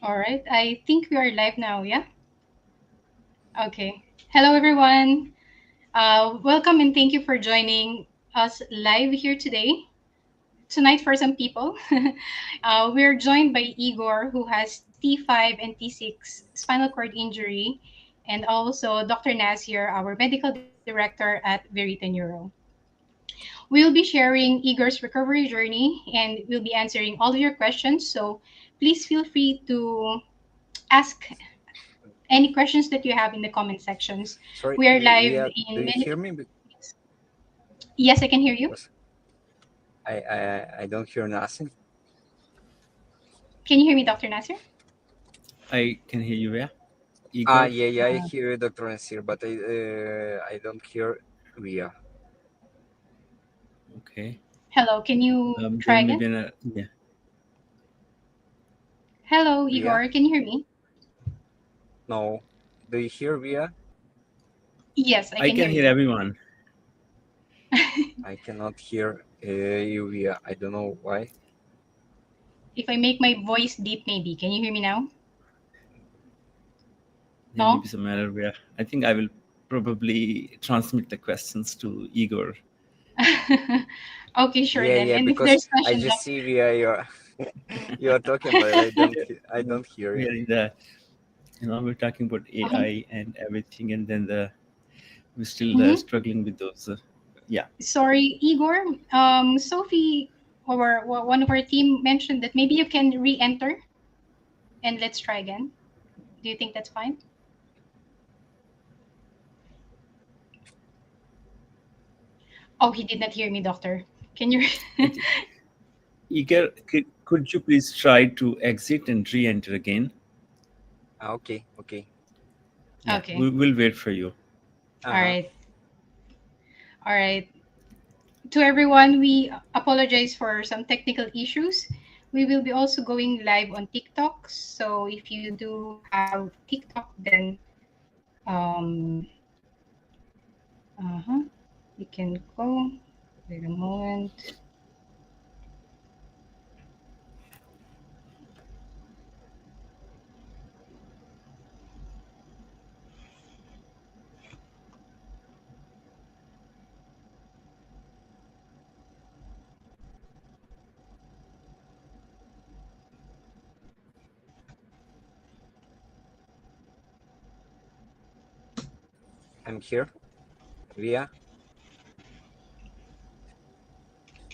All right. I think we are live now, yeah? Okay. Hello, everyone. Welcome and thank you for joining us live here today. Tonight, for some people, we're joined by Igor, who has T5 and T6 spinal cord injury, and also Dr. Nasir, our medical director at Verita Neuro. We'll be sharing Igor's recovery journey and we'll be answering all of your questions. So please feel free to ask any questions that you have in the comment sections. Sorry, We are live Via, do in you many. hear me? Yes, I can hear you. Because I don't hear nothing. Can you hear me, Dr. Nasir? I can hear you, yeah. Igor, Yeah, I hear you, Dr. Nasir, but I don't hear Via. okay. Hello, can you try Then again? maybe yeah. Hello, Via? Igor, can you hear me? No. Do you hear Via? Yes, I I can can hear hear you. everyone. I cannot hear you, Via. I don't know why. If I make my voice deep, maybe. Can you hear me now? There may No? be some error where I think I will probably transmit the questions to Igor. Okay, sure then. Yeah, And if because there's I questions, just see Via you're talking, but I don't hear We you. are in the, we're talking about uh-huh. AI and everything, and then we're still Mhm. struggling with those. Yeah. Sorry, Igor. Sophie or one of our team mentioned that maybe you can re-enter and let's try again. Do you think that's fine? Oh, he did not hear me, doctor. Can you? I think, Igor, could you please try to exit and re-enter again? Okay. Yeah, Okay. we'll wait for you. All Uh-huh. right. All right. To everyone, we apologize for some technical issues. We will be also going live on TikTok. So if you do have TikTok, then um, uh-huh, you can go. Wait a moment. I'm here. Via.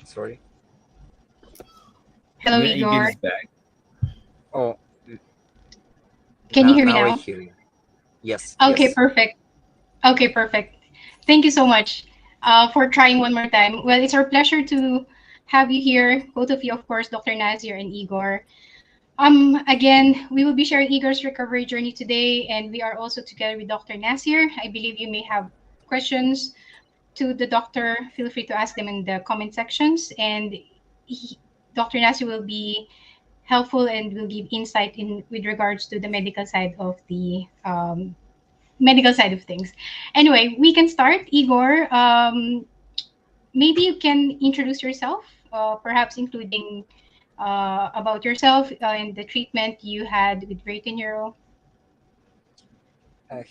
Sorry. Hello, Where Igor Igor. is back. Oh, Can you hear me now I now? hear you. Yes, Okay, yes. perfect. Okay, perfect. Thank you so much for trying one more time. Well, it's our pleasure to have you here, both of you, of course, Dr. Nazir and Igor. Again, we will be sharing Igor's recovery journey today, and we are also together with Dr. Nasir. I believe you may have questions to the doctor. Feel free to ask them in the comment sections, and Dr. Nasir will be helpful and will give insight in with regards to the medical side of things. Anyway, we can start. Igor, maybe you can introduce yourself, perhaps including about yourself and the treatment you had with Verita Neuro.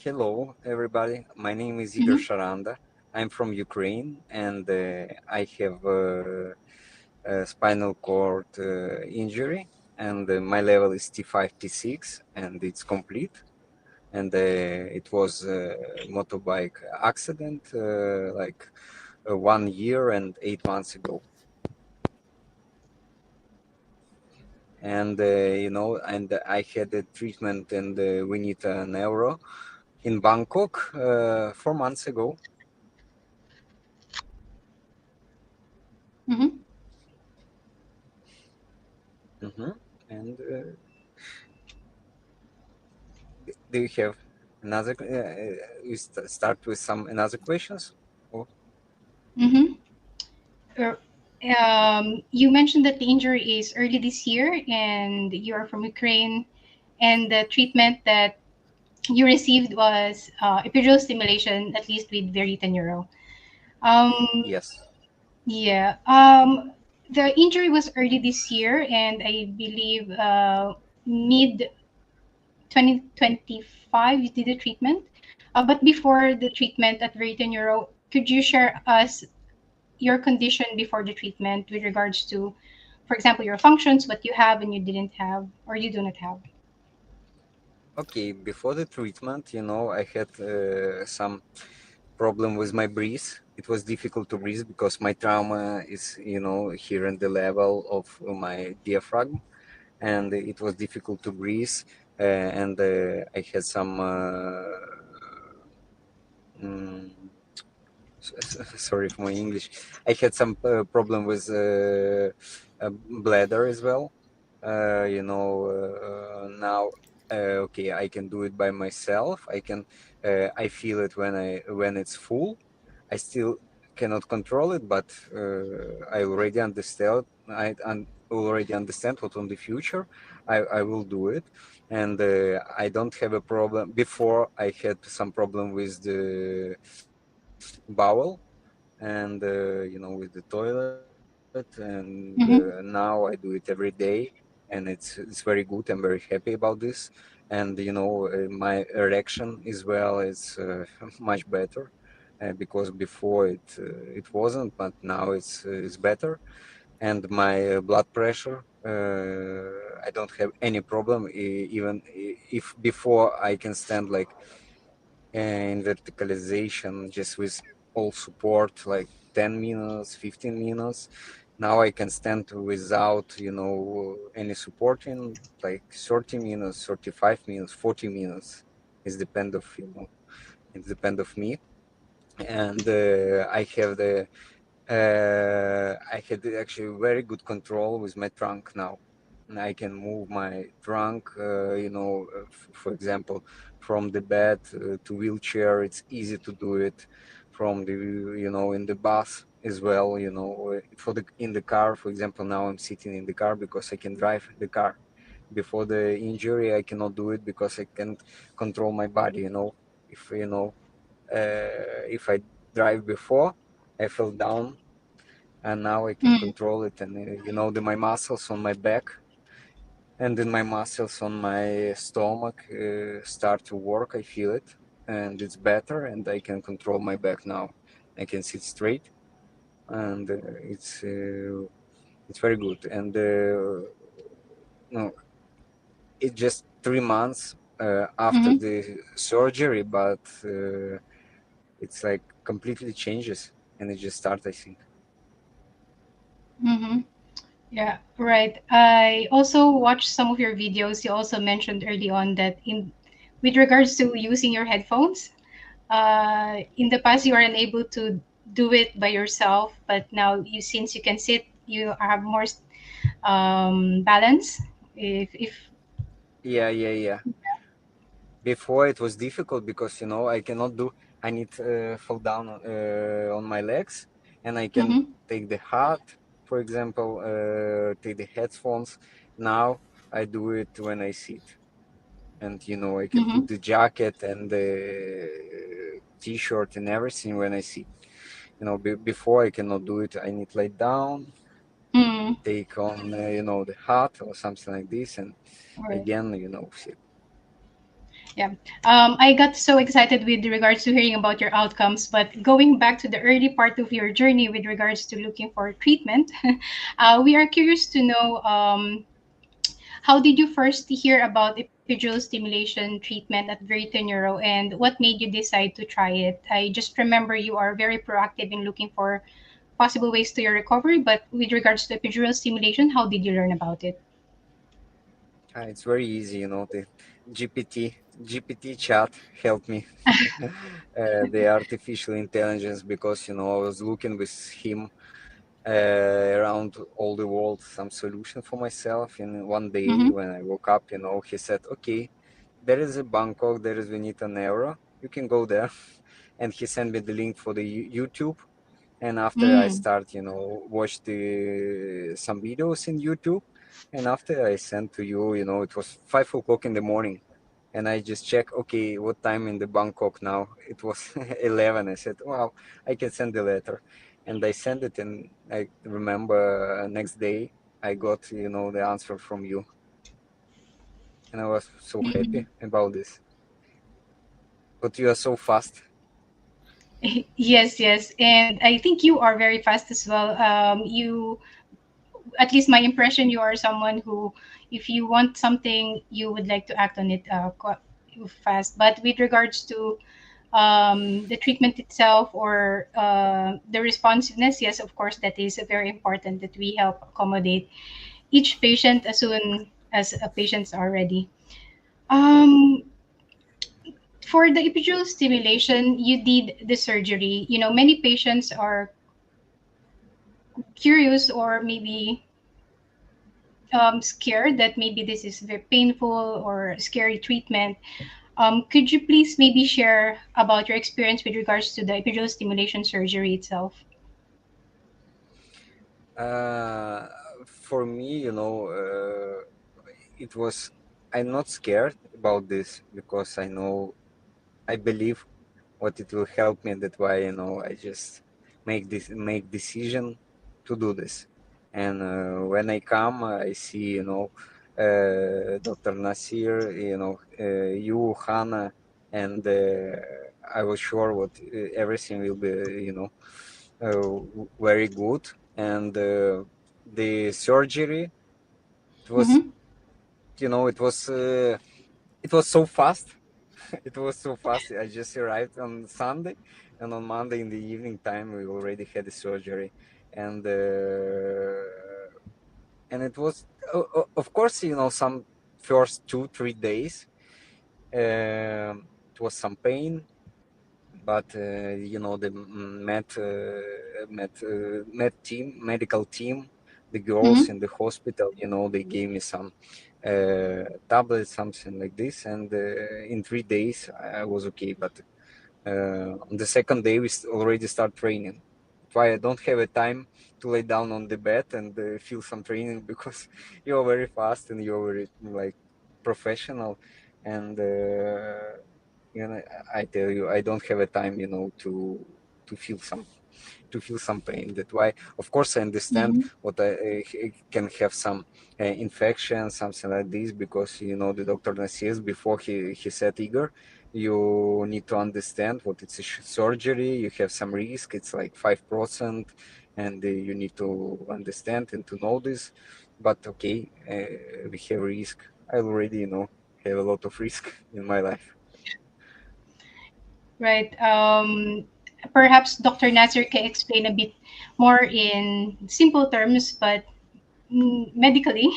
Hello, everybody. My name is Igor Mm-hmm. Sharanda. I'm from Ukraine, and I have a spinal cord injury, and my level is T5, T6, and it's complete. And it was a motorbike accident, like 1 year and 8 months ago. And and I had a treatment in the Verita Neuro in Bangkok 4 months ago. Mm-hmm. Mm-hmm. And do you have another? We start with some another questions. Oh, Mm-hmm. You mentioned that the injury is early this year and you are from Ukraine, and the treatment that you received was epidural stimulation, at least with Verita Neuro. Um, yes. yeah. The injury was early this year, and I believe mid. 2025 you did the treatment. But before the treatment at Verita Neuro, could you share us your condition before the treatment with regards to, for example, your functions, what you have and you didn't have or you do not have? Okay, before the treatment, I had some problem with my breathe. It was difficult to breathe because my trauma is, here in the level of my diaphragm, and it was difficult to breathe. And I had some, mm, sorry for my English. I had some problem with bladder as well. Now, okay, I can do it by myself. I feel it when it's full. I still cannot control it, but I already understand. Already understand what on the future I will do it, and I don't have a problem. Before I had some problem with the bowel, and with the toilet, and now I Mm-hmm. do it every day, and it's very good. I'm very happy about this, and my erection as well is much better, because before it wasn't, but now it's better, and my blood pressure. I don't have any problem, even if before I can stand like in verticalization just with all support like 10 minutes, 15 minutes. Now I can stand without any supporting like 30 minutes, 35 minutes, 40 minutes. It's depend of me. And I had actually very good control with my trunk now. And I can move my trunk, for example, from the bed to wheelchair. It's easy to do it from the, in the bus as well, in the car, for example. Now I'm sitting in the car because I can drive the car. Before the injury, I cannot do it because I can't control my body, if, if I drive before, I fell down, and now I can Mm. control it. And my muscles on my back and then my muscles on my stomach start to work. I feel it, and it's better, and I can control my back now. I can sit straight, and it's very good. And no, it's just 3 months after Mm-hmm. the surgery, but it's like completely changes, and it just starts, I think. Mm-hmm. Yeah, right. I also watched some of your videos. You also mentioned early on that in with regards to using your headphones, in the past you are unable to do it by yourself, but now you since you can sit, you have more balance. If Yeah. Before it was difficult because I cannot do. I need fall down on my legs, and I can mm-hmm, take the hat, for example, take the headphones. Now I do it when I sit, and I can mm-hmm, put the jacket and the t-shirt and everything when I sit. Before I cannot do it. I need lay down, mm, take on the hat or something like this, and right. again sit. Yeah. I got so excited with regards to hearing about your outcomes, but going back to the early part of your journey with regards to looking for treatment, we are curious to know, how did you first hear about epidural stimulation treatment at Verita Neuro, and what made you decide to try it? I just remember you are very proactive in looking for possible ways to your recovery, but with regards to epidural stimulation, how did you learn about it? It's very easy, the GPT chat helped me. The artificial intelligence, because I was looking with him around all the world some solution for myself. And one day Mm-hmm. when I woke up, he said, "Okay, there is a Bangkok, there is Venita Neuro. You can go there." And he sent me the link for the YouTube. And after I Mm. start watch the some videos in YouTube, and after I sent to you, it was 5 o'clock in the morning, and I just check, okay, what time in the Bangkok now? It was 11. I said, wow, I can send the letter, and I sent it. And I remember next day I got the answer from you. and I was so happy about this. But you are so fast. Yes, yes, and I think you are very fast as well. You, at least my impression, you are someone who, if you want something, you would like to act on it quite fast. But with regards to the treatment itself or the responsiveness, yes, of course, that is very important that we help accommodate each patient as soon as a patients are ready. Um, for the epidural stimulation, you did the surgery. You know, many patients are curious or maybe scared that maybe this is very painful or scary treatment. Could you please maybe share about your experience with regards to the epidural stimulation surgery itself? Uh, for me, it was. I'm not scared about this because I believe what it will help me. That's why I just make decision to do this. And when I come, I see Dr. Nasir, you, Hannah, and I was sure what everything will be very good. And the surgery, it was Mm-hmm. it was so fast. It was so fast. I just arrived on Sunday, and on Monday in the evening time, we already had the surgery, and it was, of course, some first 2 3 days, it was some pain, but the medical team, the girls Mm-hmm. in the hospital, they gave me some tablets, something like this, and in 3 days I was okay. But on the second day we already start training. That's why I don't have a time to lay down on the bed and feel some training because you're very fast and you're very like professional. And you know I tell you, I don't have a time to feel some pain. That's why, of course, I understand Mm-hmm. what I can have some infection, something like this, because the doctor Nasir, before he said, Igor, you need to understand what it's a surgery. You have some risk. It's like 5%, and you need to understand and to know this. But okay, we have risk. I already have a lot of risk in my life. Right. Perhaps Dr. Nasser can explain a bit more in simple terms, but medically,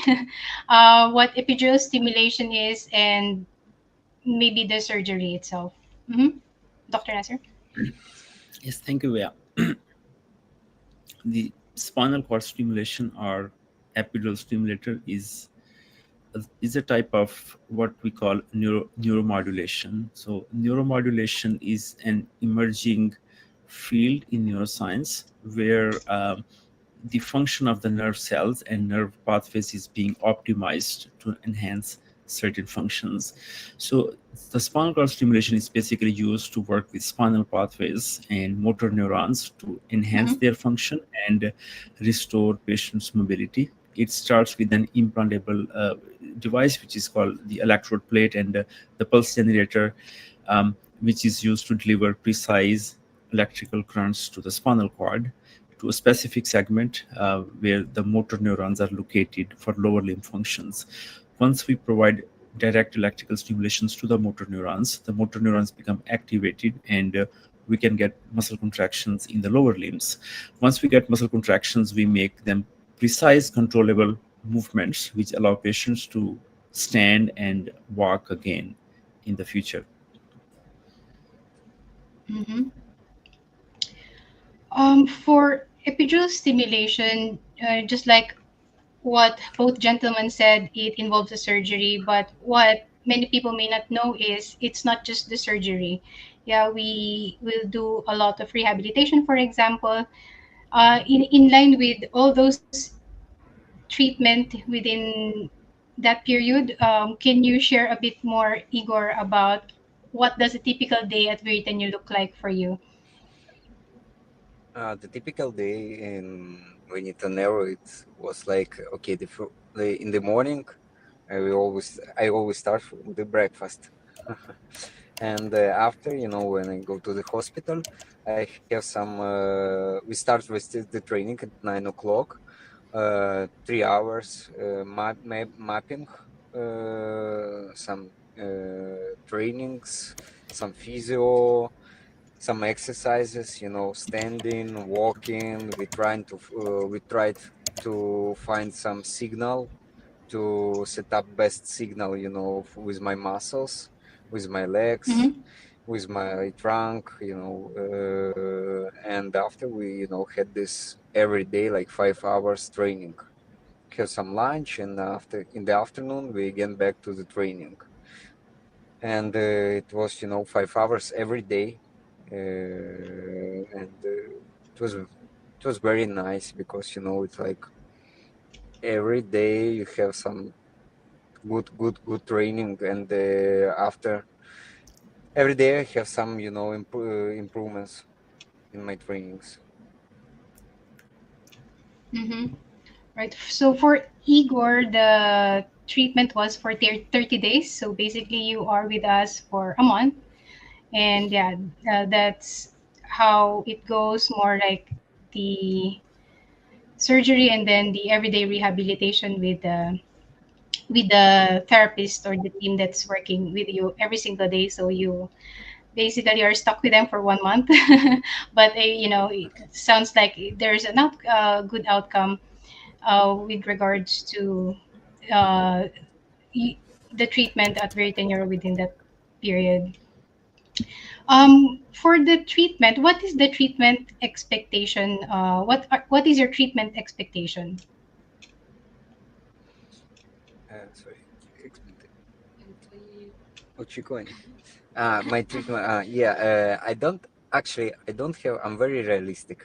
what epidural stimulation is and maybe the surgery itself. Mm-hmm. Dr. Nasser? Yes, thank you, Vea. The spinal cord stimulation or epidural stimulator is a type of what we call neuromodulation. So neuromodulation is an emerging field in neuroscience where the function of the nerve cells and nerve pathways is being optimized to enhance certain functions. So the spinal cord stimulation is basically used to work with spinal pathways and motor neurons to enhance Mm-hmm. their function and restore patients' mobility. It starts with an implantable device, which is called the electrode plate, and the pulse generator, which is used to deliver precise electrical currents to the spinal cord to a specific segment where the motor neurons are located for lower limb functions. Once we provide direct electrical stimulations to the motor neurons become activated, and we can get muscle contractions in the lower limbs. Once we get muscle contractions, we make them precise, controllable movements, which allow patients to stand and walk again in the future. Mm-hmm. For epidural stimulation, just like what both gentlemen said, it involves a surgery, but what many people may not know is it's not just the surgery. Yeah, we will do a lot of rehabilitation, for example. In line with all those treatment within that period, can you share a bit more, Igor, about what does a typical day at Verita Neuro look like for you? The typical day in Verita Neuro, it was like, okay, in the morning, I always start with the breakfast. And after, when I go to the hospital, I have some. We start with the training at 9 o'clock. 3 hours mapping, some trainings, some physio, some exercises. Standing, walking. We tried to find some signal to set up best signal, with my muscles, with my legs, Mm-hmm. with my trunk, and after we, had this every day, like 5 hours training, have some lunch, and after in the afternoon we again back to the training, and it was, 5 hours every day, and it was very nice because it's like every day you have some good training, and after every day I have some improvements in my trainings. Mm-hmm. Right. So for Igor, the treatment was for 30 days. So basically, you are with us for a month. And yeah, that's how it goes, more like the surgery and then the everyday rehabilitation with the therapist or the team that's working with you every single day. So you basically are stuck with them for 1 month. But it sounds like there's a not good outcome with regards to uh, y- the treatment at Verita Neuro within that period. For the treatment, what is the treatment expectation? What is your treatment expectation? Sorry, explain. Очікування. My treatment. Yeah. I'm very realistic,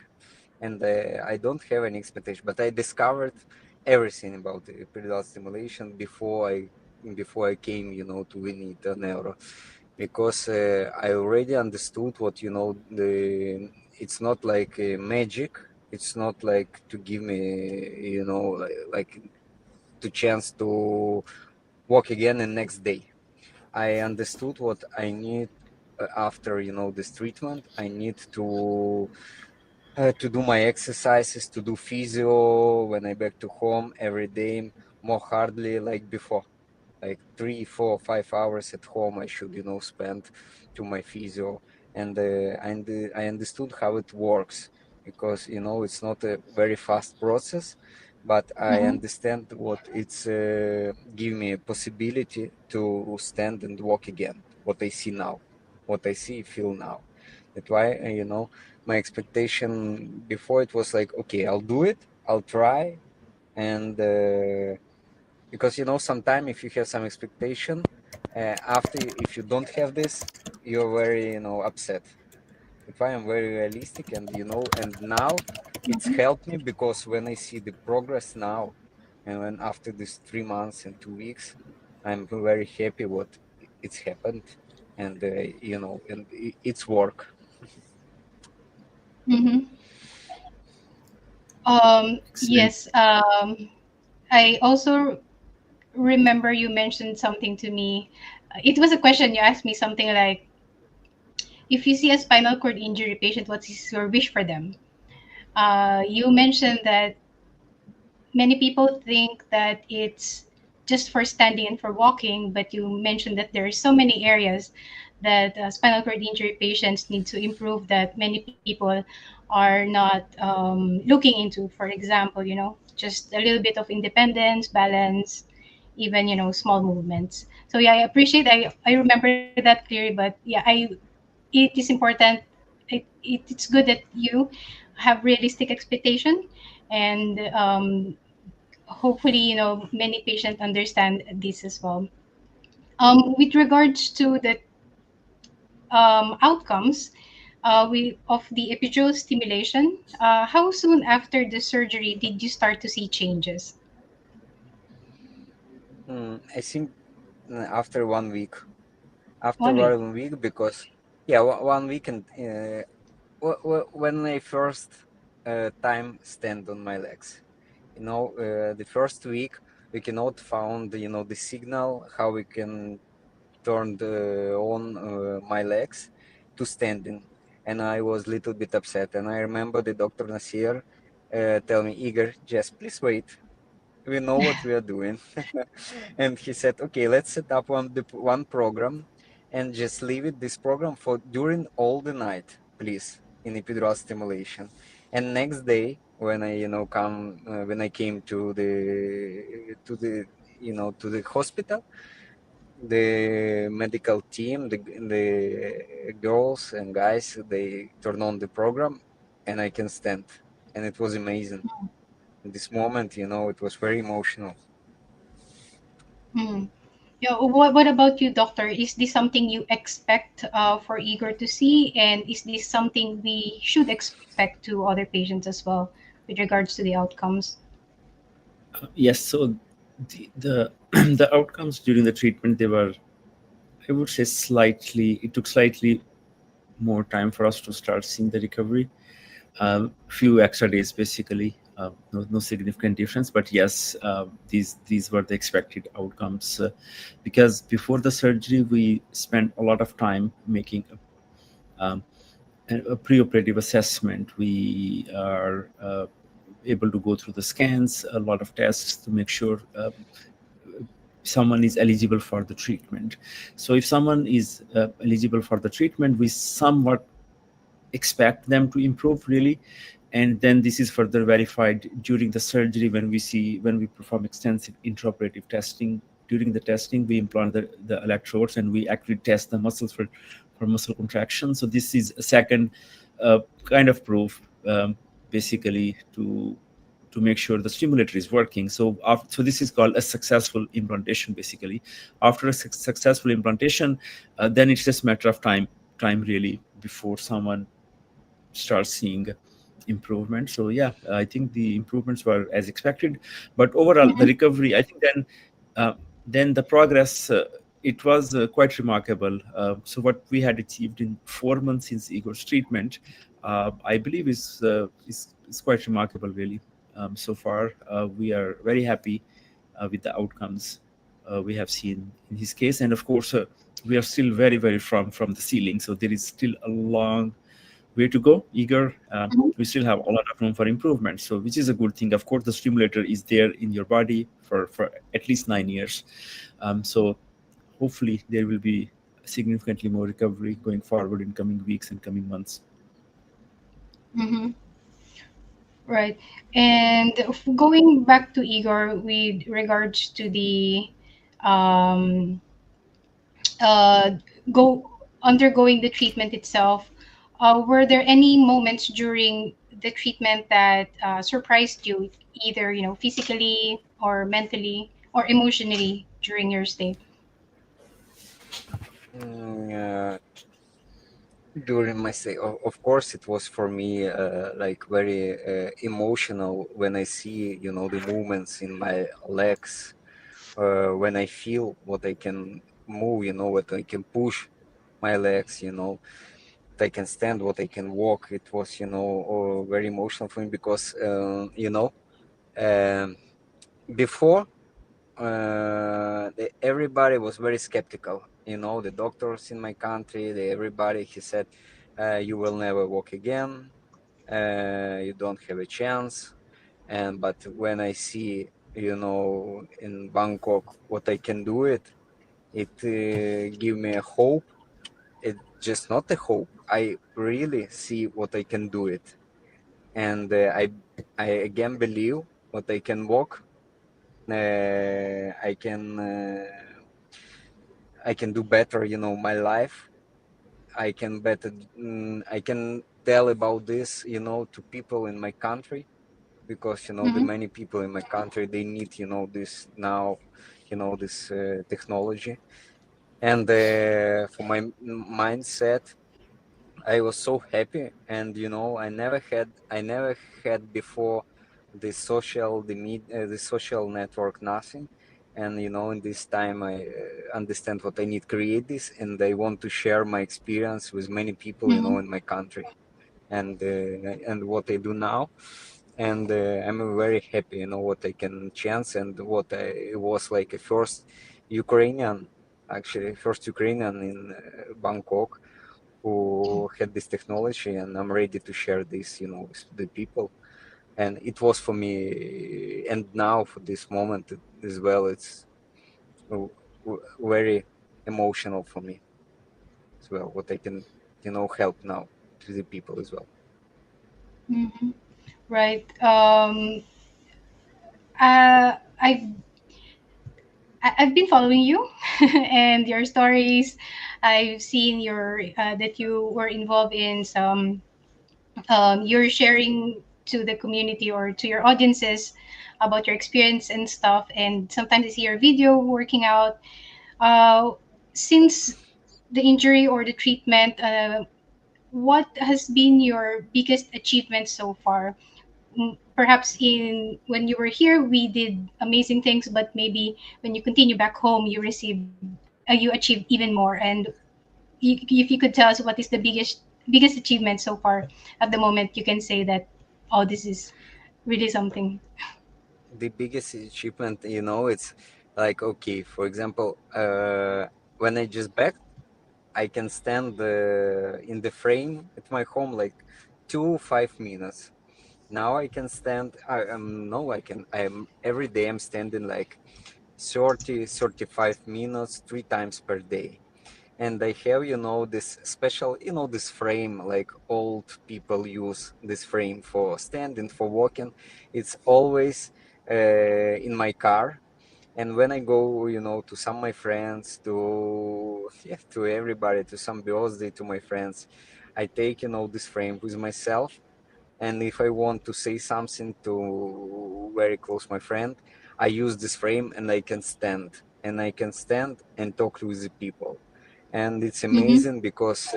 and I don't have any expectation. But I discovered everything about the epidural stimulation before I came, to Verita Neuro, because I already understood what It's not like magic. It's not like to give me, like to chance to walk again the next day. I understood what I need after this treatment. I need to do my exercises, to do physio when I back to home every day more hardly like before. Like 3, 4, 5 hours at home I should spend to my physio, and I understood how it works, because it's not a very fast process, but I Mm-hmm. understand what it's give me a possibility to stand and walk again, what I see now, what I see feel now. That's why my expectation before, it was like, okay, I'll do it, I'll try, and because sometimes if you have some expectation, after, if you don't have this, you're very upset. If I am very realistic, and now it's Mm-hmm. helped me, because when I see the progress now, and when after this 3 months and 2 weeks, I'm very happy what it's happened, and and it's work. Mm-hmm. Excellent. Yes. I also remember you mentioned something to me. It was a question you asked me, something like, if you see a spinal cord injury patient, what is your wish for them? You mentioned that many people think that it's just for standing and for walking, but you mentioned that there are so many areas that spinal cord injury patients need to improve, that many people are not looking into. For example, just a little bit of independence, balance, even small movements. So yeah, I remember that clearly. But yeah, it is important. It's good that you have realistic expectation, and hopefully many patients understand this as well. With regards to the outcomes of the epidural stimulation, how soon after the surgery did you start to see changes? I think after 1 week, after 1 week. 1 week, because yeah, 1 week, and when I first time stand on my legs, the first week we cannot found the signal how we can turn on my legs to standing, and I was a little bit upset. And I remember the Dr. Nasir tell me, Igor, just please wait, we know what we are doing. And he said, okay, let's set up one program and just leave it this program for during all the night, please, in epidural stimulation. And next day when I come when I came to the hospital, the medical team, the girls and guys, they turn on the program and I can stand, and it was amazing. In this moment, it was very emotional. Mm. Yeah, what about you, doctor? Is this something you expect for Igor to see? And is this something we should expect to other patients as well with regards to the outcomes? Yes, so the the outcomes during the treatment, they were, I would say, slightly, it took slightly more time for us to start seeing the recovery. Few extra days basically. No significant difference, but yes, these were the expected outcomes, because before the surgery we spent a lot of time making um, a preoperative assessment. We are able to go through the scans, a lot of tests to make sure someone is eligible for the treatment. So if someone is eligible for the treatment, we somewhat expect them to improve really, and then this is further verified during the surgery when we perform extensive intraoperative testing. During the testing we implant the electrodes and we actually test the muscles for muscle contraction. So this is a second kind of proof, basically to make sure the stimulator is working. So so this is called a successful implantation basically. After a successful implantation, then it's just a matter of time really before someone start seeing improvement. So yeah, I think the improvements were as expected, but overall the Mm-hmm. recovery, I think then the progress, it was quite remarkable. So what we had achieved in 4 months since Igor's treatment, I believe is quite remarkable really. So far we are very happy with the outcomes we have seen in his case, and of course we are still very from the ceiling, so there is still a long way to go, Igor. We still have a lot of room for improvement, so which is a good thing. Of course, the stimulator is there in your body for at least 9 years. So hopefully there will be significantly more recovery going forward in coming weeks and coming months. Mm-hmm. Right. And going back to Igor with regards to the um, uh, go undergoing the treatment itself, were there any moments during the treatment that surprised you, either physically or mentally or emotionally during your stay? Mm, during my stay, of course, it was for me like very emotional when I see, the movements in my legs, when I feel what I can move, what I can push my legs, what I can stand, what I can walk. It was, very emotional for me because, um, before everybody was very skeptical. The doctors in my country, everybody, he said, you will never walk again. You don't have a chance. And but when I see, in Bangkok what I can do it give me a hope. It just not a hope. I really see what I can do it, and I again believe what I can walk. I can do better, my life. I can better, I can tell about this, to people in my country, because, the Mm-hmm. many people in my country, they need, this now, this technology. And for my mindset, I was so happy, and I never had before the social network, nothing. And in this time, I understand what I need create this, and I want to share my experience with many people, Mm-hmm. in my country, and what I do now. and I'm very happy, what I can chance and what I was like a Ukrainian, first Ukrainian in Bangkok who had this technology, and I'm ready to share this, with the people. And it was for me, and now for this moment as well, it's very emotional for me as well. What I can, help now to the people as well. Hmm. Right. Uh, I've I've been following you and your stories. I've seen your that you were involved in some. You're sharing to the community or to your audiences about your experience and stuff. And sometimes I see your video working out. Uh, since the injury or the treatment, what has been your biggest achievement so far? Perhaps in when you were here, we did amazing things, but maybe when you continue back home, you achieved even more. And if you could tell us what is the biggest achievement so far at the moment, you can say that, oh, this is really something. The biggest achievement, it's like, okay, for example, when I just back, I can stand in the frame at my home like 5 minutes. Now I can stand. No, I can. I am every day. I'm standing like 35 minutes, 3 times per day. And I have, this special, this frame, like old people use this frame for standing, for walking. It's always in my car. And when I go, to some of my friends, to yeah, to everybody, to some birthday, to my friends, I take, this frame with myself. And if I want to say something to very close my friend, I use this frame and I can stand. And I can stand and talk with the people. And it's Mm-hmm. amazing because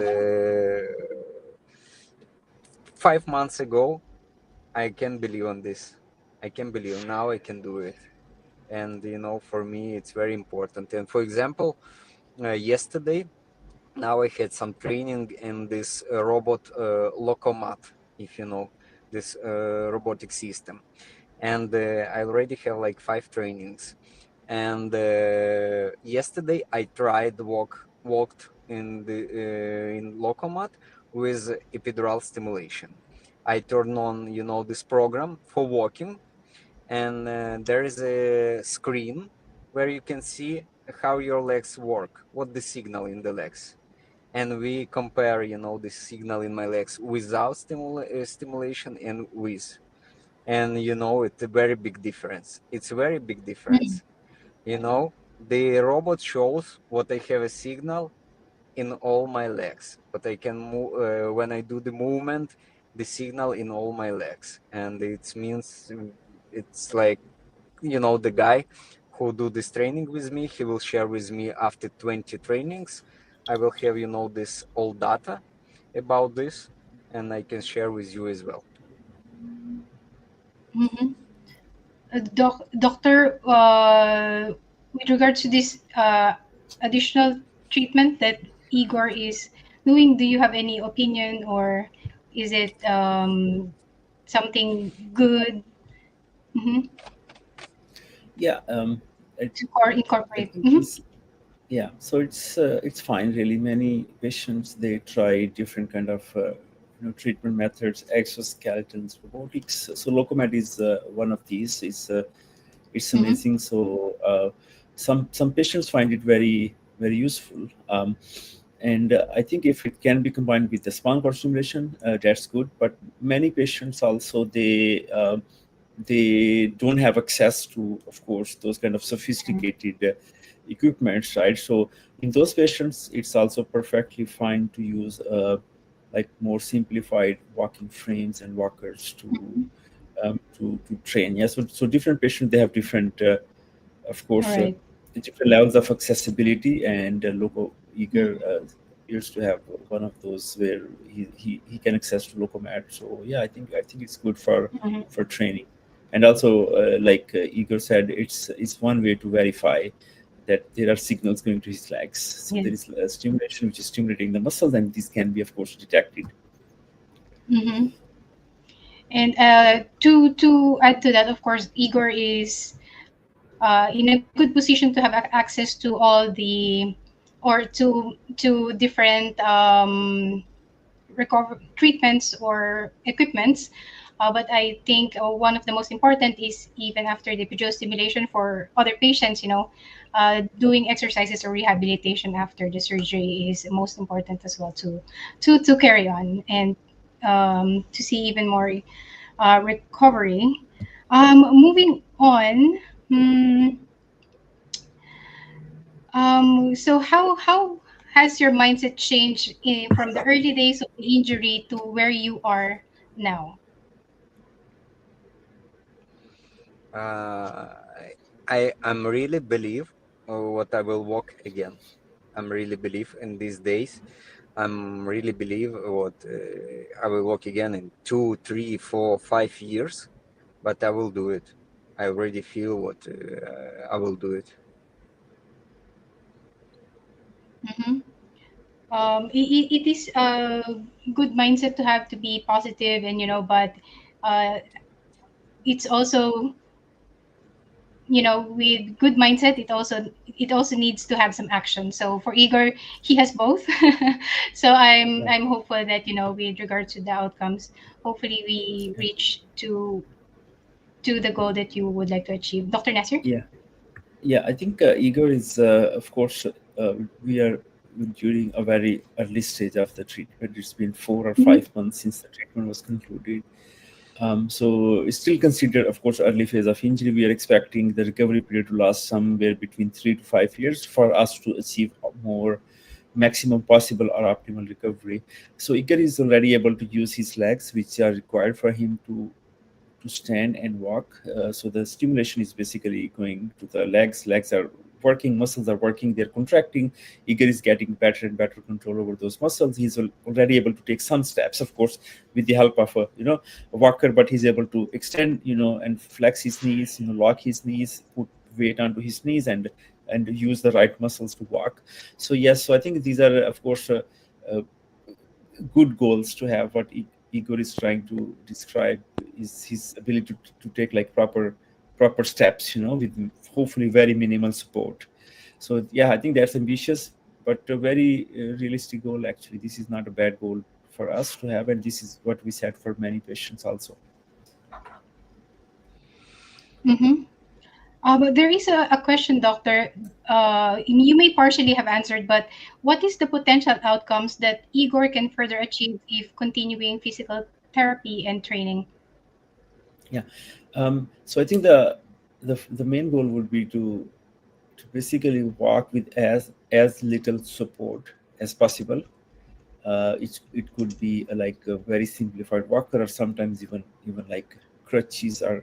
5 months ago, I can't believe on this. I can't believe now I can do it. And, for me, it's very important. And for example, yesterday, now I had some training in this robot Locomat, if you know this robotic system. And I already have like 5 trainings. And yesterday I tried walked in the in Locomat with epidural stimulation. I turn on, this program for walking, and there is a screen where you can see how your legs work, what the signal in the legs. And we compare, the signal in my legs without stimulation and with. And, it's a very big difference. It's a very big difference. The robot shows what I have a signal in all my legs, but I can move when I do the movement, the signal in all my legs. And it means it's like, the guy who do this training with me, he will share with me after 20 trainings. I will have, this all data about this, and I can share with you as well. Mm-hmm. Doctor, with regard to this additional treatment that Igor is doing, do you have any opinion, or is it something good, mm-hmm, Yeah, I, to I incorporate? think Mm-hmm. it's yeah. So it's fine really. Many patients they try different kind of treatment methods, exoskeletons, robotics. So Locomat is one of these. It's Mm-hmm. amazing. So some patients find it very useful. And I think if it can be combined with the spinal cord stimulation, that's good. But many patients also they don't have access to, of course, those kind of sophisticated equipments, right? So in those patients, it's also perfectly fine to use like more simplified walking frames and walkers to train. Yeah, so different patients they have different, of All course, right. different levels of accessibility. And Loco Eager Mm-hmm. used to have one of those where he can access to Locomat. So yeah, I think it's good Mm-hmm. for training. And also, like Igor said, it's one way to verify that there are signals going to his legs. So there Yes. is stimulation which is stimulating the muscles, and these can be, of course, detected. Mm-hmm. And to add to that, of course, Igor is in a good position to have access to all the or to different recover treatments or equipments. But I think one of the most important is even after the epidural stimulation for other patients, doing exercises or rehabilitation after the surgery is most important as well to carry on and to see even more recovery. Moving on. hmm, so how has your mindset changed from the early days of the injury to where you are now? Uh, I'm really believe what I will walk again. I'm really believe in these days. I'm really believe what I will walk again in 2, 3, 4, 5 years, but I will do it. I already feel what I will do it. Mm-hmm. It is a good mindset to have to be positive and but uh, it's also with good mindset it also needs to have some action. So for Igor, he has both. So i'm Yeah, i'm hopeful that with regards to the outcomes, hopefully we reach to the goal that you would like to achieve. Dr. Nasir? yeah, yeah. I think Igor is, of course, we are during a very early stage of the treatment. It's been 4 or 5 months since the treatment was concluded. So it's still considered, of course, early phase of injury. We are expecting the recovery period to last somewhere between 3 to 5 years for us to achieve more maximum possible or optimal recovery. So Igor is already able to use his legs, which are required for him to stand and walk. So the stimulation is basically going to the legs. Legs are working, muscles are working, they're contracting. Igor is getting better and better control over those muscles. He's already able to take some steps, of course, with the help of a walker, but he's able to extend, and flex his knees, lock his knees, put weight onto his knees, and use the right muscles to walk. So yes, so I think these are, of course, uh, good goals to have. What Igor is trying to describe is his ability to take like proper steps, with hopefully very minimal support. So yeah, I think that's ambitious, but a very realistic goal. Actually, this is not a bad goal for us to have, and this is what we set for many patients also. Mm-hmm. But there is a question, Doctor. You may partially have answered, but what is the potential outcomes that Igor can further achieve if continuing physical therapy and training? Yeah. So I think the main goal would be to basically walk with as little support as possible. It could be like a very simplified walker, or sometimes even like crutches or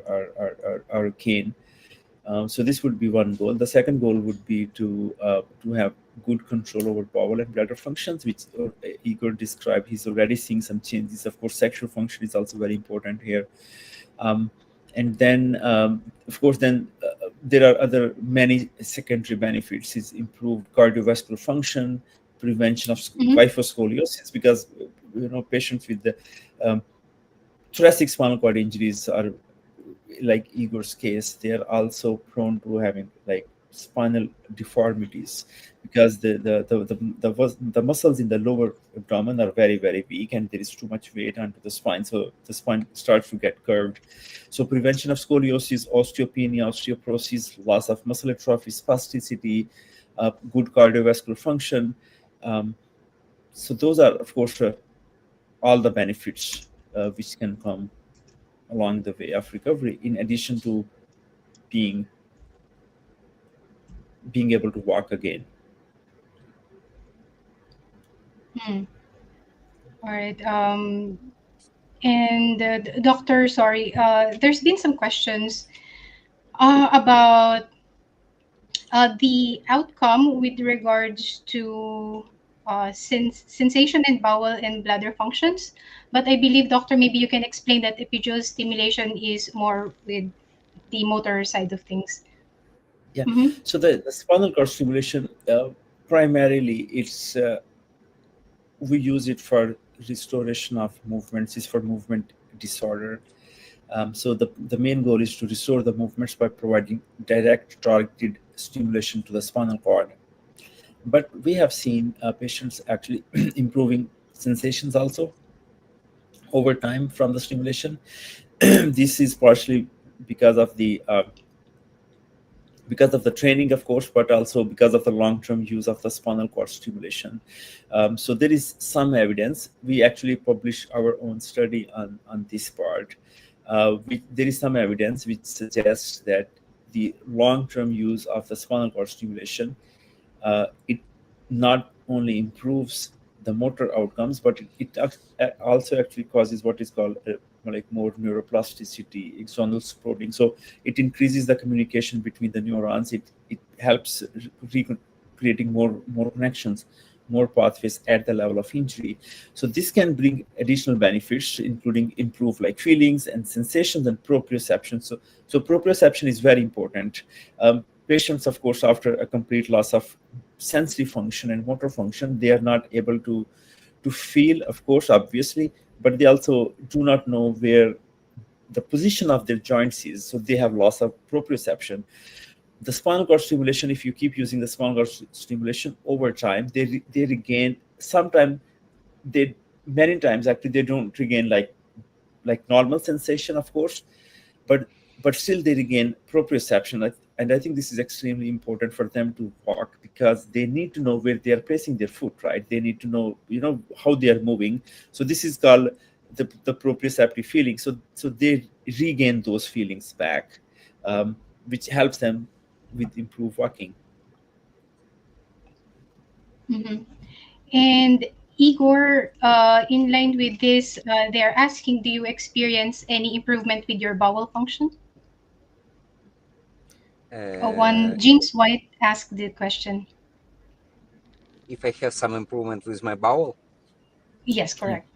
a cane. So this would be one goal. The second goal would be to have good control over bowel and bladder functions, which Igor described. He's already seeing some changes. Of course, sexual function is also very important here. um, and then of course then there are other many secondary benefits. Is improved cardiovascular function, prevention of Mm-hmm. kyphoscoliosis, because patients with the um, thoracic spinal cord injuries are, like Igor's case, they are also prone to having like spinal deformities, because the muscles in the lower abdomen are very very weak, and there is too much weight onto the spine, so the spine starts to get curved. So prevention of scoliosis, osteopenia, osteoporosis, loss of muscle atrophy, spasticity, good cardiovascular function. um, so those are, of course, all the benefits which can come along the way of recovery, in addition to being being able to walk again. Hmm. All right. And Doctor, sorry, there's been some questions about the outcome with regards to sensation and bowel and bladder functions. But I believe, Doctor, maybe you can explain that epidural stimulation is more with the motor side of things. Yeah. Mm-hmm. So the spinal cord stimulation, primarily we use it for restoration of movements, is for movement disorder. So the main goal is to restore the movements by providing direct targeted stimulation to the spinal cord. But we have seen patients actually improving sensations also over time from the stimulation. This is partially because of the training, of course, but also because of the long-term use of the spinal cord stimulation. So there is some evidence. We actually published our own study on this part. There is some evidence which suggests that the long-term use of the spinal cord stimulation, it not only improves the motor outcomes, but it also actually causes what is called like more neuroplasticity, axonal supporting. So it increases the communication between the neurons. It helps creating more connections, more pathways at the level of injury. So this can bring additional benefits, including improve like feelings and sensations and proprioception. So proprioception is very important. Patients, of course, after a complete loss of sensory function and motor function, they are not able to feel, of course, obviously, but they also do not know where the position of their joints is. So they have loss of proprioception. The spinal cord stimulation, if you keep using the spinal cord stimulation over time, they regain. Sometimes they many times actually they don't regain like normal sensation, of course, but still they regain proprioception. And I think this is extremely important for them to walk, because they need to know where they are placing their foot, right? They need to know, how they are moving. So this is called the proprioceptive feeling. So they regain those feelings back, which helps them with improved walking. Mm-hmm. And Igor, in line with this, they're asking, do you experience any improvement with your bowel function? Uh, One James White asked the question. if I have some improvement with my bowel, Yes, Yeah. correct.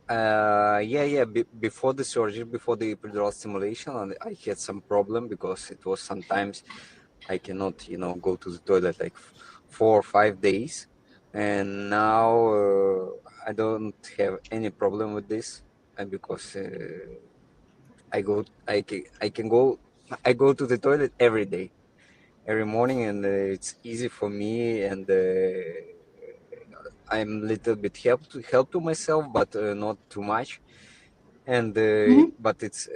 yeah. Before the surgery, before the epidural stimulation, and I had some problem because it was sometimes I cannot, go to the toilet like 4 or 5 days, and now I don't have any problem with this, and because I can go, I go to the toilet every day, every morning, and it's easy for me, and I'm a little bit help to myself, but not too much, and Mm-hmm. but it's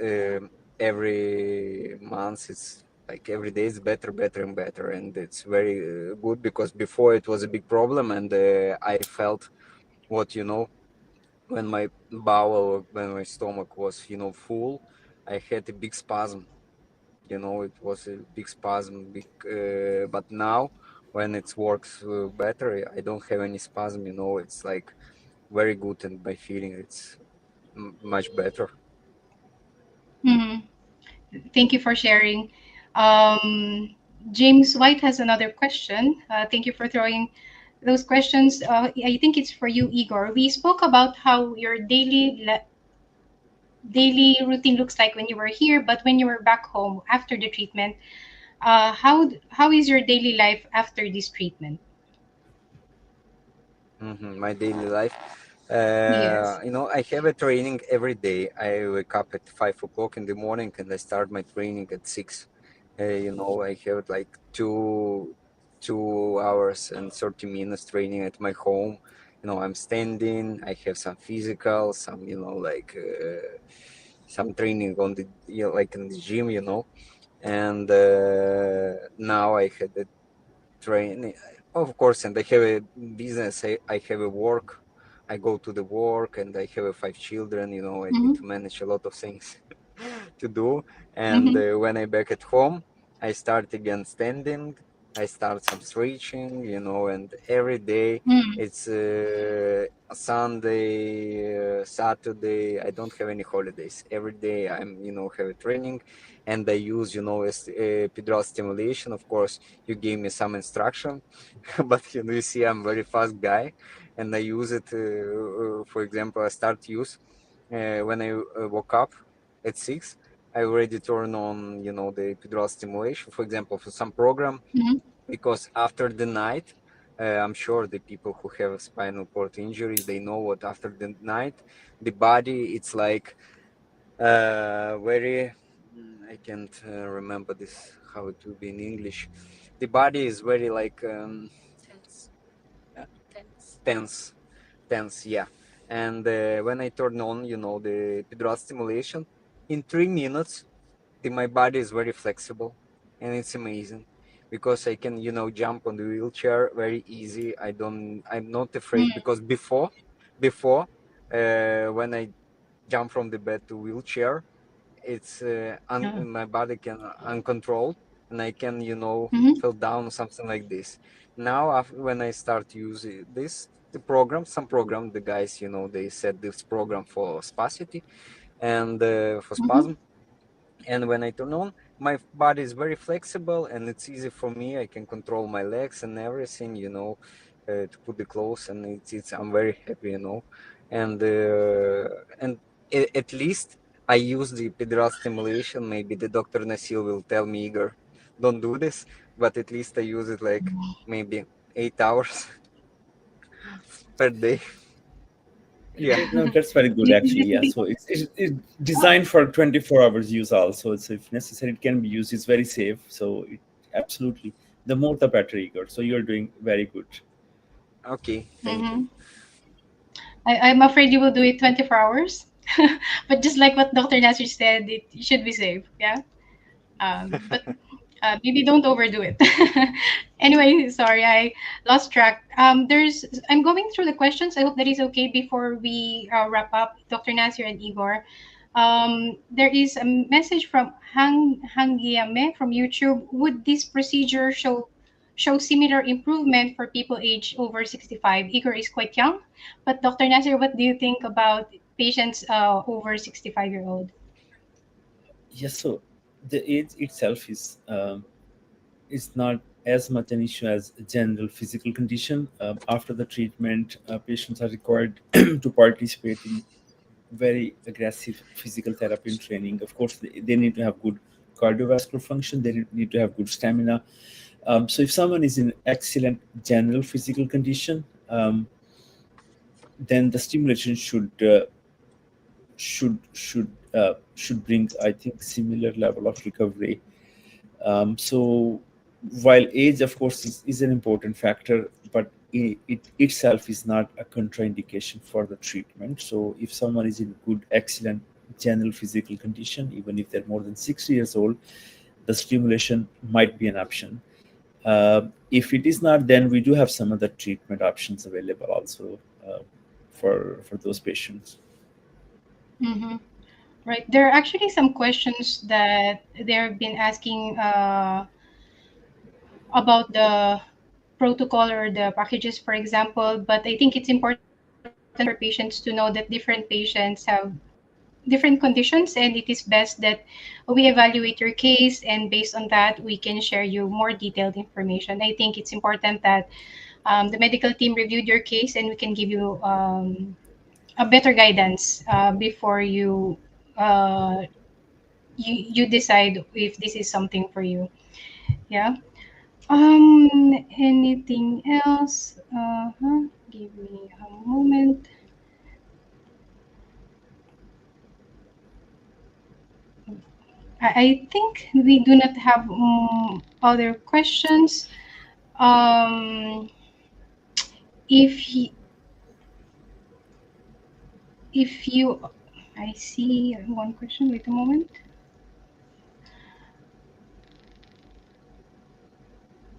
every month, it's like every day is better and better, and it's very good, because before it was a big problem, and I felt what when my bowel, when my stomach was full, I had a big spasm. It was a big spasm, but now when it works better, I don't have any spasm. It's like very good, and my feeling it's much better. Mm-hmm. Thank you for sharing. Um, James White has another question. Thank you for throwing those questions. I think it's for you, Igor. We spoke about how your daily routine looks like when you were here, but when you were back home after the treatment, how is your daily life after this treatment? My daily life. Yes. I have a training every day. I wake up at 5 o'clock in the morning, and I start my training at 6. I have like 2 hours and 30 minutes training at my home. I'm standing. I have some physical, some like some training on the like in the gym. And now I had a training, of course, and I have a business. I have a work. I go to the work, and I have 5 children. I need Mm-hmm. to manage a lot of things to do. And Mm-hmm. when I back at home, I start again standing. I start some stretching, and every day Mm-hmm. it's Sunday, Saturday. I don't have any holidays. Every day I'm, have a training, and I use, epidural stimulation. Of course, you gave me some instruction, but you see, I'm very fast guy, and I use it. For example, I start use when I woke up at 6. I already turn on, the epidural stimulation, for example, for some program, Mm-hmm. because after the night, I'm sure the people who have a spinal cord injury, they know what after the night, the body, it's like very, I can't remember this, how it will be in English. The body is very like uh, tense, tense, yeah. And when I turn on, the epidural stimulation, in 3 minutes, my body is very flexible, and it's amazing because I can, jump on the wheelchair very easy. I'm not afraid because before, when I jump from the bed to wheelchair, it's my body can uncontrolled, and I can, Mm-hmm. fell down or something like this. Now, when I start using the program, some program, the guys, they set this program for spasticity and for Mm-hmm. spasm, and when I turn on, my body is very flexible and it's easy for me. I can control my legs and everything, to put the clothes, and it's I'm very happy, and at least I use the epidural stimulation. Maybe the Dr. Nasir will tell me, Igor, don't do this, but at least I use it like maybe 8 hours per day. Yeah. No, that's very good actually. Yeah, so it's designed for 24 hours use also. So if necessary, it can be used. It's very safe. So absolutely, the more the better, Igor. So you're doing very good. Okay. Thank you. Mm-hmm. I'm afraid you will do it 24 hours. But just like what Dr. Nasir said, it should be safe. Yeah. But maybe don't overdo it. Anyway, sorry, I lost track. I'm going through the questions. I hope that is okay before we wrap up, Dr. Nasir and Igor. There is a message from Hangiame from YouTube. Would this procedure show similar improvement for people aged over 65? Igor is quite young, but Dr. Nasir, what do you think about patients over 65-year old? Yes. So the age itself is not as much an issue as a general physical condition. After the treatment, patients are required to participate in very aggressive physical therapy and training. Of course, they need to have good cardiovascular function. They need to have good stamina. So if someone is in excellent general physical condition, then the stimulation should bring, I think, similar level of recovery. So while age, of course, is an important factor, but it itself is not a contraindication for the treatment. So if someone is in good, excellent general physical condition, even if they're more than 60 years old, the stimulation might be an option. If it is not, then we do have some other treatment options available also for those patients. Mm-hmm. Right. There are actually some questions that they've been asking about the protocol or the packages, for example. But I think it's important for patients to know that different patients have different conditions, and it is best that we evaluate your case, and based on that, we can share you more detailed information. I think it's important that the medical team reviewed your case, and we can give you a better guidance before uh, you decide if this is something for you. Yeah. Anything else? Give me a moment. I think we do not have other questions. Um, if y- if you, I see one question. Wait a moment.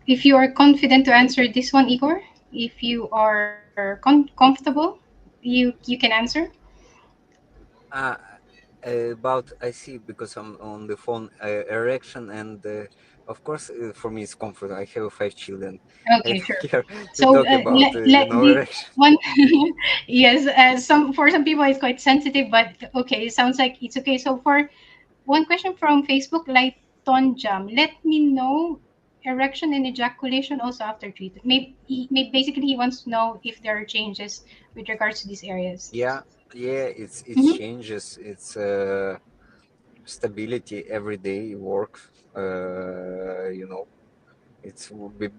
If you are confident to answer this one, Igor, if you are comfortable, you can answer. Uh, about I see, because I'm on the phone, erection, and of course, for me it's comfort. I have 5 children. I Okay, don't sure. care to So talk about let the erection. one, yes, some for some people it's quite sensitive, but okay, it sounds like it's okay. So for one question from Facebook, Lighton Jam, let me know erection and ejaculation also after treatment. Maybe basically he wants to know if there are changes with regards to these areas. Yeah, yeah, it's Mm-hmm. changes. It's stability, everyday work. It's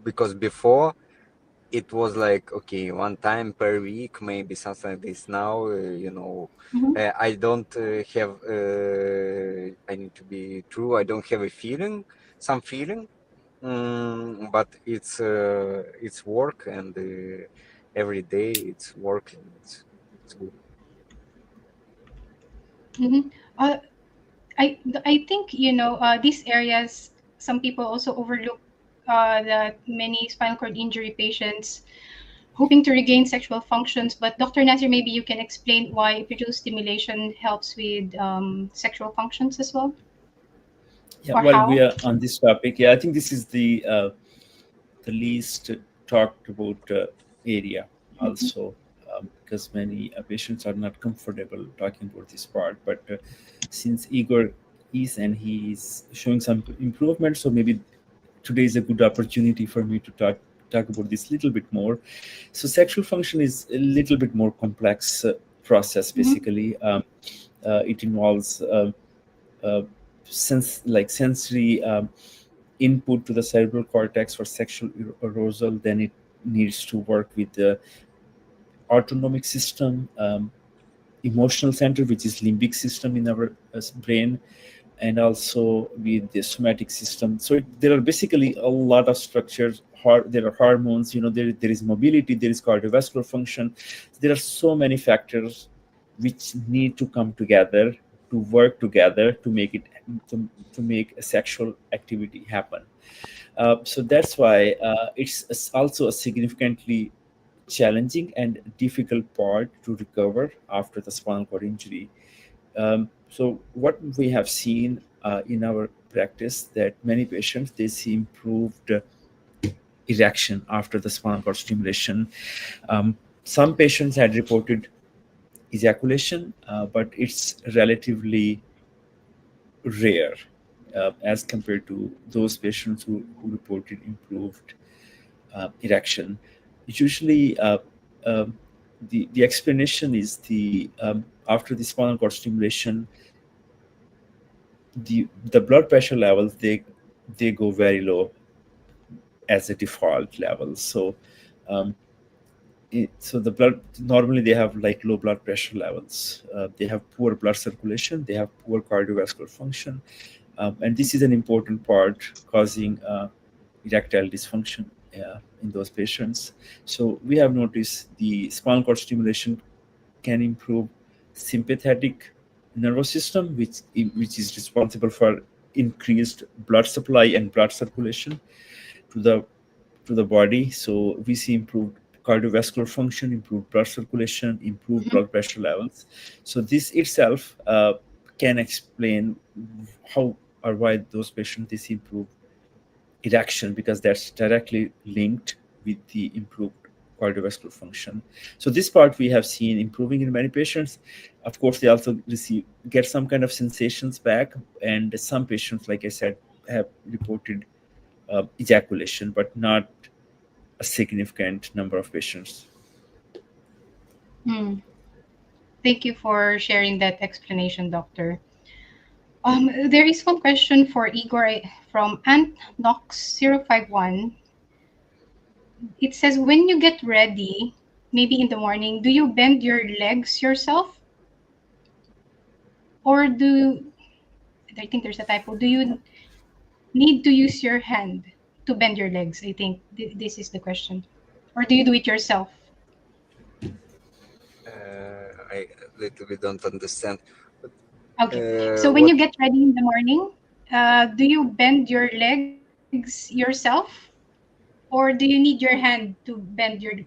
because before. it was like, okay, one time per week, maybe something like this. Now, Mm-hmm. I don't have, I need to be true, I don't have a feeling, some feeling, but it's work, and every day it's work, and it's good. Mm-hmm. I think these areas. Some people also overlook that many spinal cord injury patients hoping to regain sexual functions. But Dr. Nasir, maybe you can explain why epidural stimulation helps with sexual functions as well, Yeah, or while we how. are on this topic, yeah, I think this is the least talked about area Mm-hmm. also, because many patients are not comfortable talking about this part. But since Igor is and he is showing some improvement, so maybe today is a good opportunity for me to talk about this little bit more. So sexual function is a little bit more complex process. Mm-hmm. Basically, it involves uh, sensory input to the cerebral cortex for sexual arousal. Then it needs to work with the autonomic system, emotional center, which is limbic system in our brain, and also with the somatic system. So there are basically a lot of structures. There are hormones. There is mobility. There is cardiovascular function. There are so many factors which need to come together to work together to make it to make a sexual activity happen. So that's why it's also a significantly challenging and difficult part to recover after the spinal cord injury. So what we have seen in our practice, that many patients, they see improved erection after the spinal cord stimulation. Some patients had reported ejaculation, but it's relatively rare as compared to those patients who reported improved erection. Usually, the explanation is after the spinal cord stimulation, the blood pressure levels, they go very low as a default level. So um, so the blood, normally they have like low blood pressure levels. They have poor blood circulation. They have poor cardiovascular function, and this is an important part causing erectile dysfunction in those patients. So we have noticed the spinal cord stimulation can improve sympathetic nervous system, which is responsible for increased blood supply and blood circulation to the body. So we see improved cardiovascular function, improved blood circulation, improved Mm-hmm. blood pressure levels. So this itself can explain how or why those patients, they see improved erection, because that's directly linked with the improved cardiovascular function. So this part we have seen improving in many patients. Of course, they also get some kind of sensations back, and some patients, like I said, have reported ejaculation, but not a significant number of patients. Mm. Thank you for sharing that explanation, doctor. There is one question for Igor from AntNox051. It says, when you get ready, maybe in the morning, do you bend your legs yourself, or I think there's a typo. Do you need to use your hand to bend your legs? I think this is the question. Or do you do it yourself? I little bit don't understand. But, Okay. So when what? you get ready in the morning, do you bend your legs yourself, or do you need your hand to bend your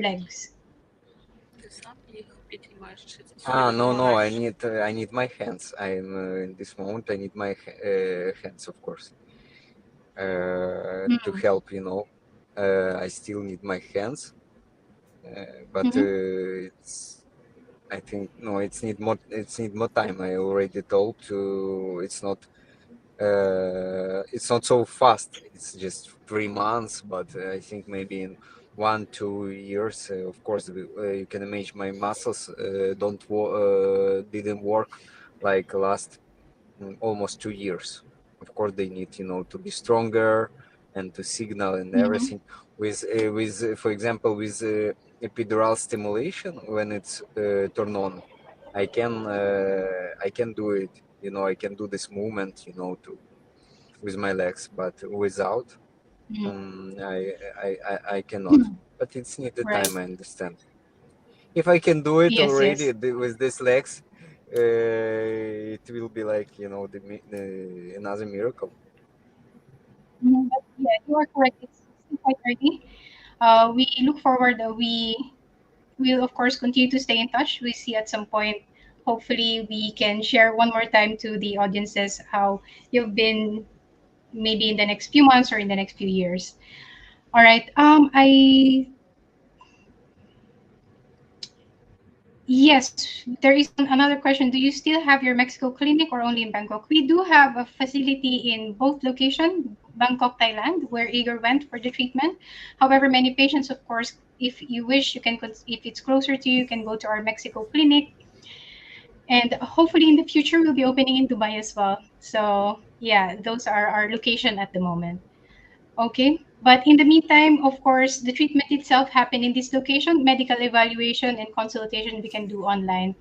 legs? Ah, no, no. I need my hands. I'm in this moment. I need my hands, of course, to Mm. help. I still need my hands, but Mm-hmm. it's. I think no. It's need more time. I already told to. It's not so fast. It's just 3 months, but I think maybe in 1-2 years, of course, you can imagine my muscles didn't work like last almost 2 years. Of course, they need to be stronger, and to signal and Mm-hmm. everything. With for example, with epidural stimulation, when it's turned on, I can do it. You know, I can do this movement. You know, to with my legs, but without, I cannot. Mm-hmm. But it's needed Right. time. I understand. If I can do it Yes, already yes. with these legs, it will be like, you know, another miracle. But yeah, you are correct. It's still quite early. We look forward. We will, of course, continue to stay in touch. We see at some point. Hopefully, we can share one more time to the audiences how you've been maybe in the next few months or in the next few years. All right. I Yes, there is another question. Do you still have your Mexico clinic or only in Bangkok? We do have a facility in both locations, Bangkok, Thailand, where Igor went for the treatment. However, many patients, of course, if you wish, you can, if it's closer to you, you can go to our Mexico clinic. And hopefully in the future, we'll be opening in Dubai as well. So, yeah, those are our location at the moment. Okay. But in the meantime, of course, the treatment itself happen in this location. Medical evaluation and consultation we can do online.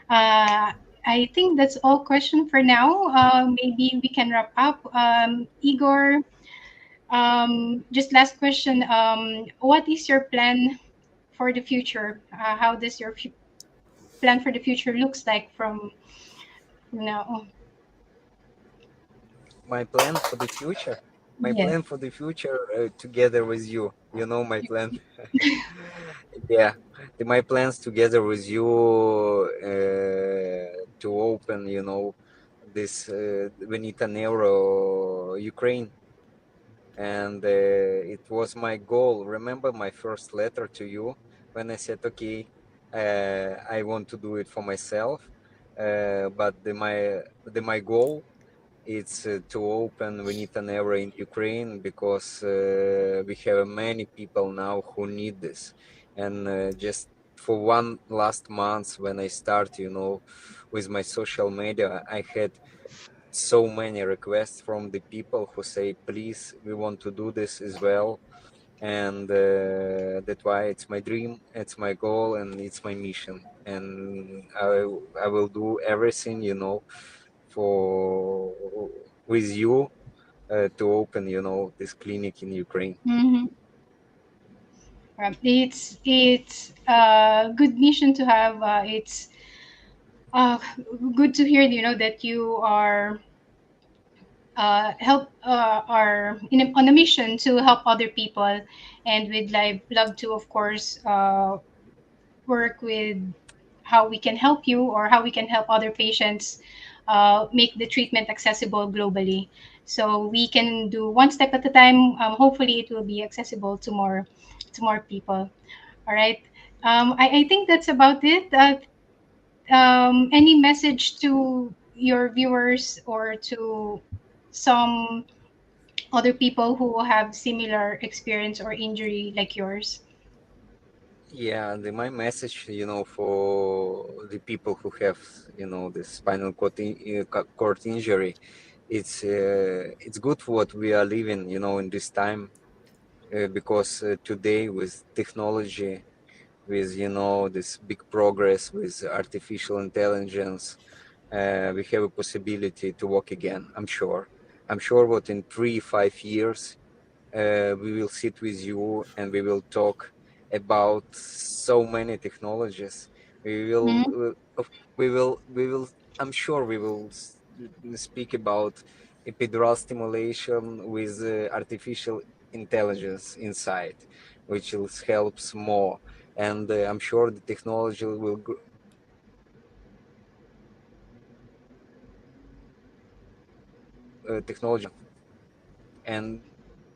I think that's all question for now. Maybe we can wrap up. Igor, just last question. What is your plan for the future? How does your plan for the future looks like from now? My plan for the future, Yes. together with you, you know, my plan. Yeah, my plans together with you to open, you know, this Venita Neuro Ukraine. And it was my goal. Remember my first letter to you when I said, okay, I want to do it for myself, but my goal is to open Venita Neuro in Ukraine, because we have many people now who need this. And just for one last month when I start, you know, with my social media, I had so many requests from the people who say, please, we want to do this as well. And that's why it's my dream, it's my goal, and it's my mission. And I will do everything, you know, for with you to open, you know, this clinic in Ukraine. Mm-hmm. It's a good mission to have. It's uh, good to hear. You know that you are help are on a mission to help other people, and we'd love to, of course, work with how we can help you or how we can help other patients make the treatment accessible globally. So we can do one step at a time. Hopefully, it will be accessible to more people. All right. I think that's about it. Any message to your viewers or to some other people who have similar experience or injury like yours? Yeah, my message, you know, for the people who have, you know, the spinal cord injury, it's good for what we are living, you know, in this time, because today with technology, with, you know, this big progress with artificial intelligence, we have a possibility to walk again. I'm sure what in 3 5 years we will sit with you and we will talk about so many technologies. We will, Mhm. we will. I'm sure we will speak about epidural stimulation with artificial intelligence inside, which will helps more. And I'm sure the technology will technology, and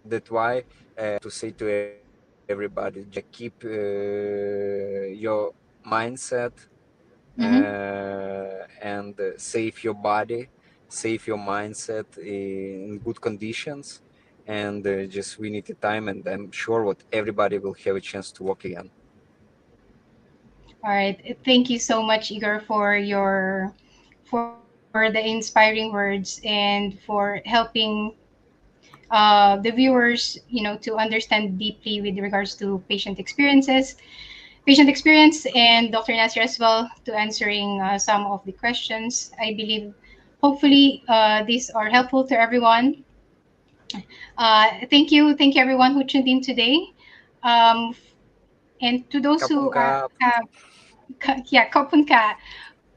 that's why to say to everybody, just keep your mindset Mhm. and save your body, save your mindset in good conditions. And just we need the time, and I'm sure what everybody will have a chance to walk again. All right. Thank you so much, Igor, for the inspiring words and for helping the viewers, to understand deeply with regards to patient experience, and Dr. Nasir as well to answering some of the questions. I believe, hopefully, these are helpful to everyone. Thank you everyone who tuned in today. Um, and to those who Kapungka. have, yeah, kapun ka.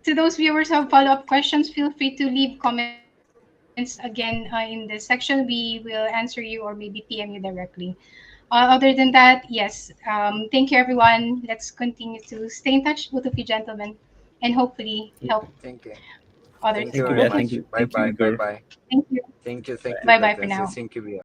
To those viewers who have follow-up questions, feel free to leave comments again in the section. We will answer you or maybe PM you directly. Other than that, yes, thank you everyone. Let's continue to stay in touch, both of you gentlemen, and hopefully help Thank you. others as Thank you well. Thank you, very Okay, Bea. much. Thank you, Bye thank you, bye. Bye Igor. bye. thank you. Thank you. Thank you, Bye bye for Dr. now. Thank you, Bea.